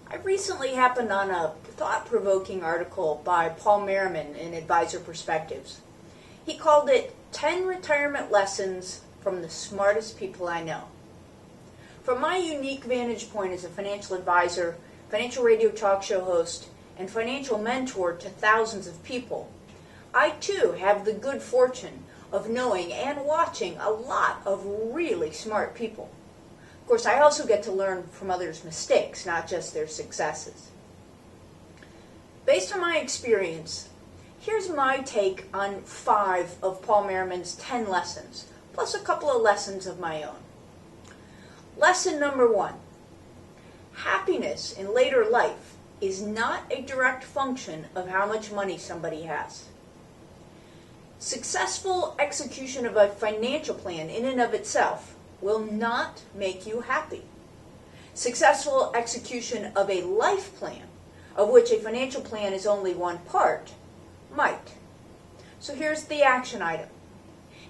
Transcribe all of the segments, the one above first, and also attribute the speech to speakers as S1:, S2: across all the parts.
S1: I recently happened on a thought-provoking article by Paul Merriman in Advisor Perspectives. He called it 10 Retirement Lessons from the Smartest People I Know. From my unique vantage point as a financial advisor, financial radio talk show host, and financial mentor to thousands of people, I too have the good fortune of knowing and watching a lot of really smart people. Of course, I also get to learn from others' mistakes, not just their successes. Based on my experience, here's my take on 5 of Paul Merriman's 10 lessons, plus a couple of lessons of my own. Lesson number 1. Happiness in later life is not a direct function of how much money somebody has. Successful execution of a financial plan in and of itself will not make you happy. Successful execution of a life plan, of which a financial plan is only one part, might. So here's the action item.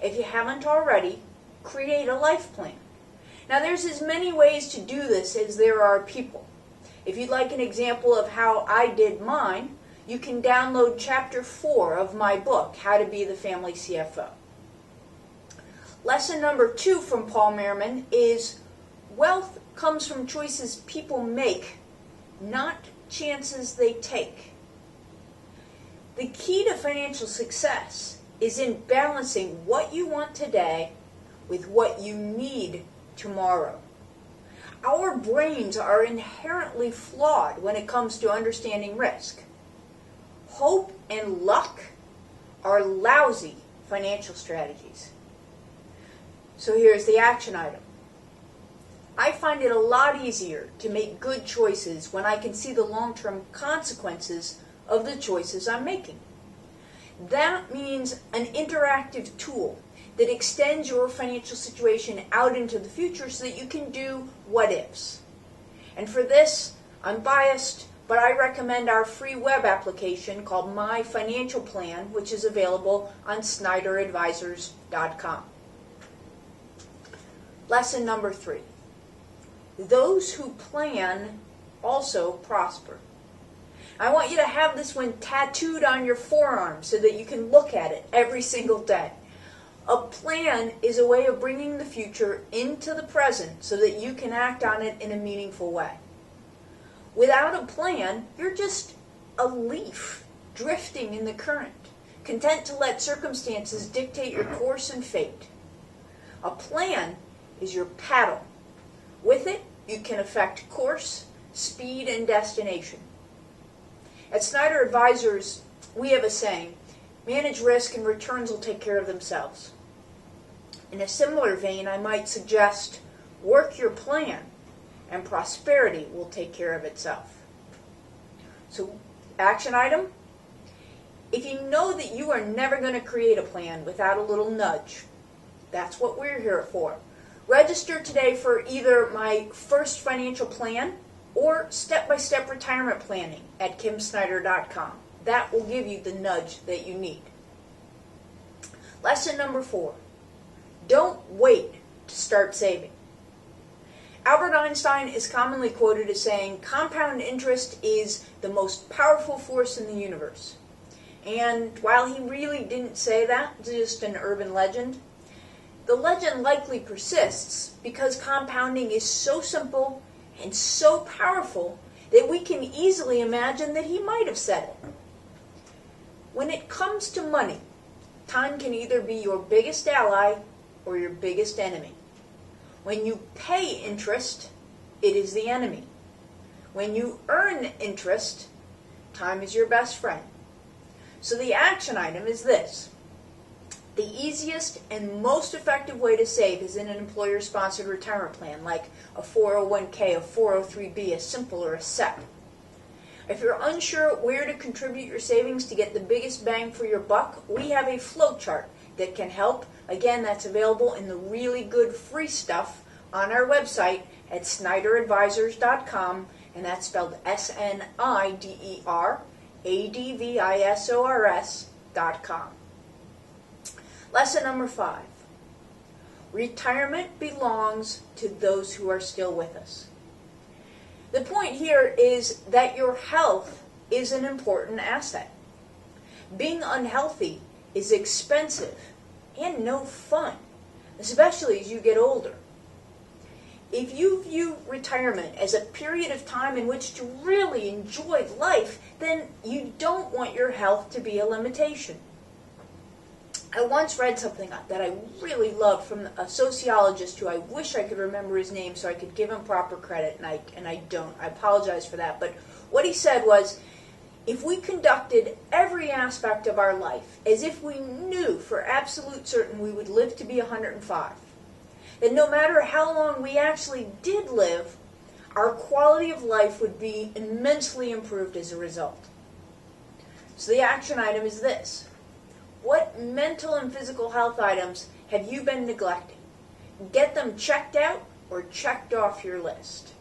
S1: If you haven't already, create a life plan. Now there's as many ways to do this as there are people. If you'd like an example of how I did mine, you can download Chapter 4 of my book, How to Be the Family CFO. Lesson number 2 from Paul Merriman is wealth comes from choices people make, not chances they take. The key to financial success is in balancing what you want today with what you need tomorrow. Our brains are inherently flawed when it comes to understanding risk. Hope and luck are lousy financial strategies. So here's the action item. I find it a lot easier to make good choices when I can see the long-term consequences of the choices I'm making. That means an interactive tool that extends your financial situation out into the future so that you can do what-ifs. And for this, I'm biased, but I recommend our free web application called My Financial Plan, which is available on SnyderAdvisors.com. Lesson number 3. Those who plan also prosper. I want you to have this one tattooed on your forearm so that you can look at it every single day. A plan is a way of bringing the future into the present so that you can act on it in a meaningful way. Without a plan, you're just a leaf drifting in the current, content to let circumstances dictate your course and fate. A plan is your paddle. With it, you can affect course, speed, and destination. At Snyder Advisors, we have a saying, manage risk and returns will take care of themselves. In a similar vein, I might suggest work your plan and prosperity will take care of itself. So, action item? If you know that you are never going to create a plan without a little nudge, that's what we're here for. Register today for either my first financial plan or step-by-step retirement planning at kimsnyder.com. That will give you the nudge that you need. Lesson number 4. Don't wait to start saving. Albert Einstein is commonly quoted as saying, compound interest is the most powerful force in the universe. And while he really didn't say that, it's just an urban legend, the legend likely persists because compounding is so simple and so powerful that we can easily imagine that he might have said it. When it comes to money, time can either be your biggest ally or your biggest enemy. When you pay interest, it is the enemy. When you earn interest, time is your best friend. So the action item is this. The easiest and most effective way to save is in an employer-sponsored retirement plan, like a 401k, a 403b, a simple, or a SEP. If you're unsure where to contribute your savings to get the biggest bang for your buck, we have a flow chart that can help. Again, that's available in the really good free stuff on our website at SnyderAdvisors.com, and that's spelled SNIDERADVISORS.com. Lesson number 5. Retirement belongs to those who are still with us. The point here is that your health is an important asset. Being unhealthy is expensive and no fun, especially as you get older. If you view retirement as a period of time in which to really enjoy life, then you don't want your health to be a limitation. I once read something that I really loved from a sociologist who I wish I could remember his name so I could give him proper credit, and I don't. I apologize for that. But what he said was, if we conducted every aspect of our life as if we knew for absolute certain we would live to be 105, then no matter how long we actually did live, our quality of life would be immensely improved as a result. So the action item is this. What mental and physical health items have you been neglecting? Get them checked out or checked off your list.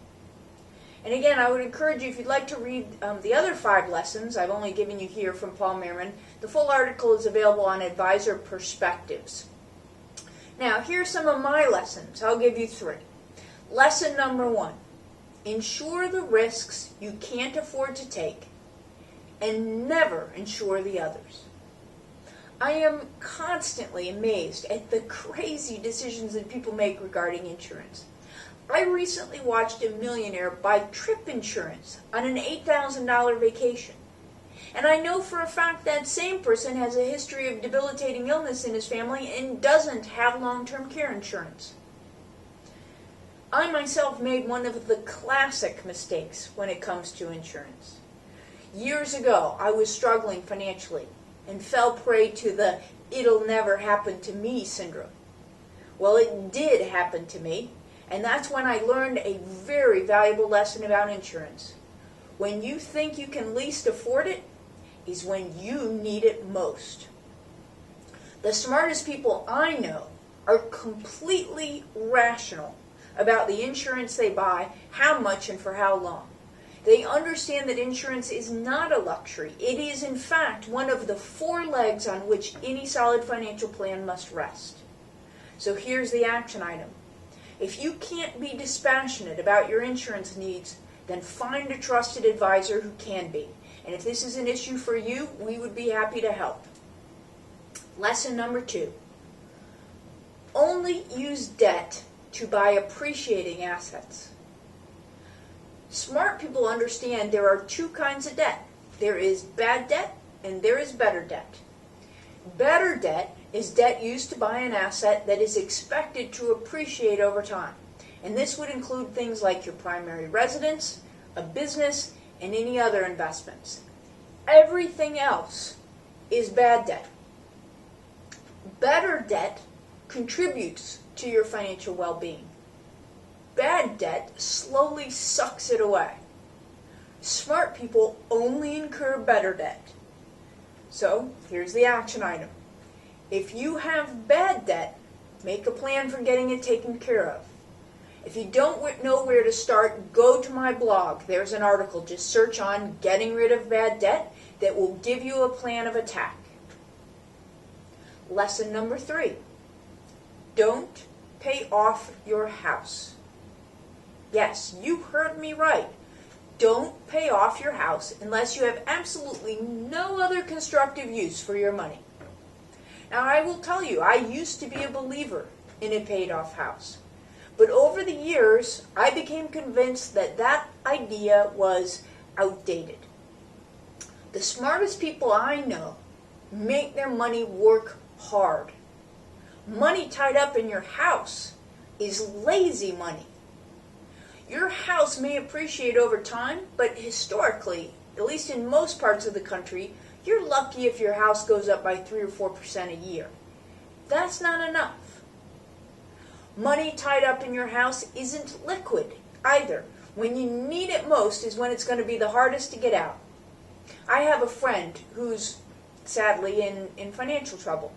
S1: And again, I would encourage you, if you'd like to read the other 5 lessons I've only given you here from Paul Merriman, the full article is available on Advisor Perspectives. Now, here's some of my lessons. I'll give you 3. Lesson number 1, insure the risks you can't afford to take and never insure the others. I am constantly amazed at the crazy decisions that people make regarding insurance. I recently watched a millionaire buy trip insurance on an $8,000 vacation. And I know for a fact that same person has a history of debilitating illness in his family and doesn't have long-term care insurance. I myself made one of the classic mistakes when it comes to insurance. Years ago, I was struggling financially and fell prey to the "it'll never happen to me" syndrome. Well, it did happen to me, and that's when I learned a very valuable lesson about insurance. When you think you can least afford it, is when you need it most. The smartest people I know are completely rational about the insurance they buy, how much and for how long. They understand that insurance is not a luxury. It is, in fact, one of the 4 legs on which any solid financial plan must rest. So here's the action item. If you can't be dispassionate about your insurance needs, then find a trusted advisor who can be. And if this is an issue for you, we would be happy to help. Lesson number 2. Only use debt to buy appreciating assets. Smart people understand there are 2 kinds of debt. There is bad debt and there is better debt. Better debt is debt used to buy an asset that is expected to appreciate over time. And this would include things like your primary residence, a business, and any other investments. Everything else is bad debt. Better debt contributes to your financial well-being. Bad debt slowly sucks it away. Smart people only incur better debt. So, here's the action item. If you have bad debt, make a plan for getting it taken care of. If you don't know where to start, go to my blog. There's an article. Just search on getting rid of bad debt that will give you a plan of attack. Lesson number 3. Don't pay off your house. Yes, you heard me right. Don't pay off your house unless you have absolutely no other constructive use for your money. Now, I will tell you, I used to be a believer in a paid-off house. But over the years, I became convinced that that idea was outdated. The smartest people I know make their money work hard. Money tied up in your house is lazy money. Your house may appreciate over time, but historically, at least in most parts of the country, you're lucky if your house goes up by 3 or 4% a year. That's not enough. Money tied up in your house isn't liquid either. When you need it most is when it's going to be the hardest to get out. I have a friend who's sadly in financial trouble.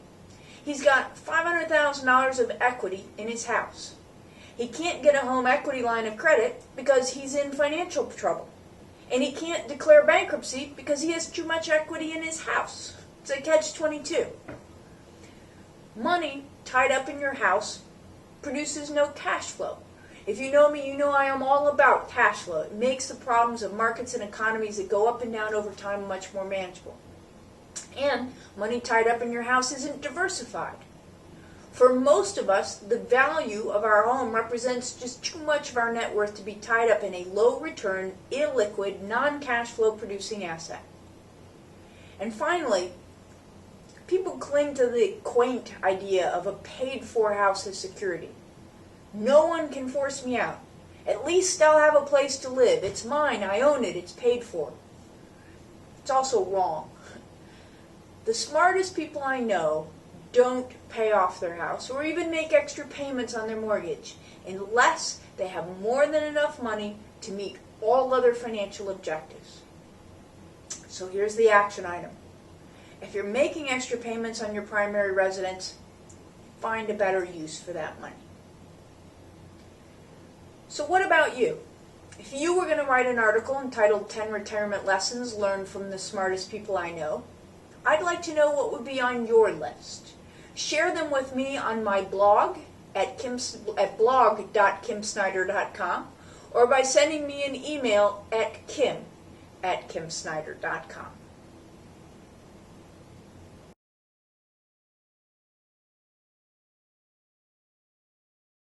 S1: He's got $500,000 of equity in his house. He can't get a home equity line of credit because he's in financial trouble. And he can't declare bankruptcy because he has too much equity in his house. It's a catch-22. Money tied up in your house produces no cash flow. If you know me, you know I am all about cash flow. It makes the problems of markets and economies that go up and down over time much more manageable. And money tied up in your house isn't diversified. For most of us, the value of our home represents just too much of our net worth to be tied up in a low-return, illiquid, non-cash flow producing asset. And finally, people cling to the quaint idea of a paid-for house as security. No one can force me out. At least I'll have a place to live. It's mine. I own it. It's paid for. It's also wrong. The smartest people I know don't pay off their house or even make extra payments on their mortgage unless they have more than enough money to meet all other financial objectives. So here's the action item. If you're making extra payments on your primary residence, find a better use for that money. So what about you? If you were going to write an article entitled 10 Retirement Lessons Learned from the Smartest People I Know, I'd like to know what would be on your list. Share them with me on my blog at blog.kimsnyder.com or by sending me an email at kim@kimsnyder.com.